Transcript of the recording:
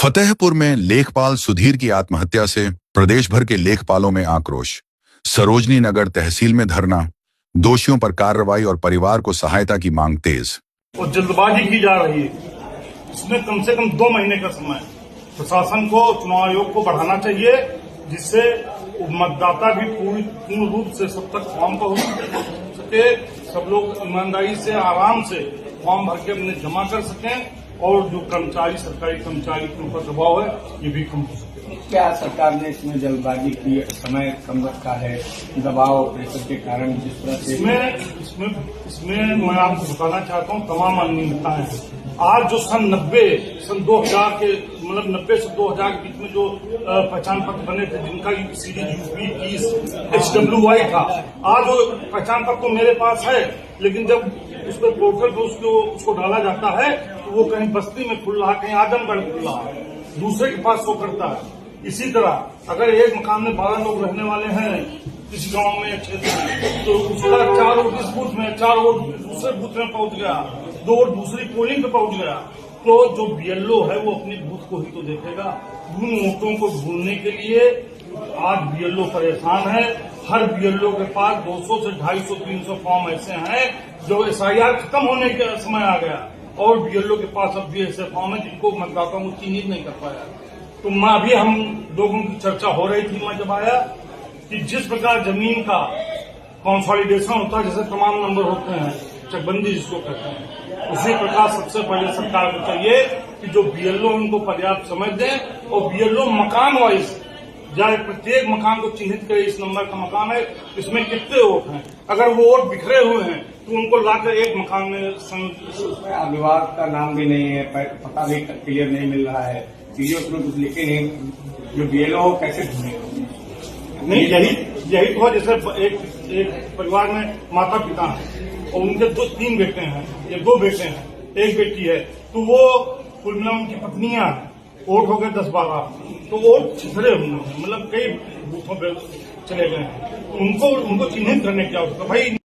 फतेहपुर में लेखपाल सुधीर की आत्महत्या से प्रदेश भर के लेखपालों में आक्रोश। सरोजनी नगर तहसील में धरना, दोषियों पर कार्रवाई और परिवार को सहायता की मांग तेज। और जल्दबाजी की जा रही है। इसमें कम से कम 2 महीने का समय प्रशासन को, चुनाव आयोग को बढ़ाना चाहिए, जिससे मतदाता भी पूर्ण रूप से सब तक फॉर्म पहुंच सके, सब लोग ईमानदारी से आराम से फॉर्म भर के अपने जमा कर सकें और जो कर्मचारी, सरकारी कर्मचारी के ऊपर दबाव है ये भी कम हो सके। क्या सरकार ने इसमें जल्दबाजी की, समय कम रखा है, दबाव प्रेशर के कारण जिस तरह से इसमें मैं आपको बताना चाहता हूँ, तमाम अनियमितताएं हैं। आज जो सन 2000 के मतलब 90 से 2000 के बीच में जो पहचान पत्र बने थे, जिनका सीरीज यूपी 30 HWI था, आज वो पहचान पत्र तो मेरे पास है, लेकिन जब उस पर पोर्टल पर उसको डाला जाता है तो वो कहीं बस्ती में खुल रहा है, कहीं आजमगढ़ खुल रहा है, दूसरे के पास शो करता है। इसी तरह अगर एक मकान में 12 लोग रहने वाले हैं किसी गांव में, क्षेत्र में, तो उसका 4 वोट इस बूथ में, 4 वोट दूसरे बूथ में पहुंच गया, 2 वोट दूसरी पोलिंग पे पहुंच गया, तो जो BLO है वो अपने बूथ को ही तो देखेगा। उन वोटों को ढूंढने के लिए आज BLO परेशान है। हर BLO के पास 200 से 250, 300 फॉर्म ऐसे हैं जो SIR खत्म होने का समय आ गया और BLO के पास अब भी ऐसे फॉर्म है जिनको मतदाताओं को चिन्हित नहीं कर पाया। तो अभी हम लोगों की चर्चा हो रही थी, मैं जब आया, कि जिस प्रकार जमीन का कंसोलिडेशन होता है, जैसे तमाम नंबर होते हैं, चकबंदी जिसको कहते हैं, उसी प्रकार सबसे पहले सरकार को चाहिए कि जो BLO उनको पर्याप्त समझ दें और BLO मकान वाइज जाए, प्रत्येक मकान को चिन्हित करे, इस नंबर का मकान है, इसमें कितने वोट हैं। अगर वो वोट बिखरे हुए हैं तो उनको लाकर एक मकान में अभिभावक का नाम भी नहीं है, पता भी क्लियर नहीं मिल रहा है, चीजों को कुछ लिखे नहीं, जो BLO कैसे ढूंढेगा? नहीं, यही तो है। जैसे एक परिवार में माता पिता हैं और उनके 3 बेटे हैं या 2 बेटे हैं, 1 बेटी है, तो वो कुल मिला उनकी पत्नियां, वोट हो गए 10-12, तो वोट छितरे हुए हैं, मतलब कई बूथों पे चले गए हैं, उनको चिन्हित करने की आवश्यकता भाई।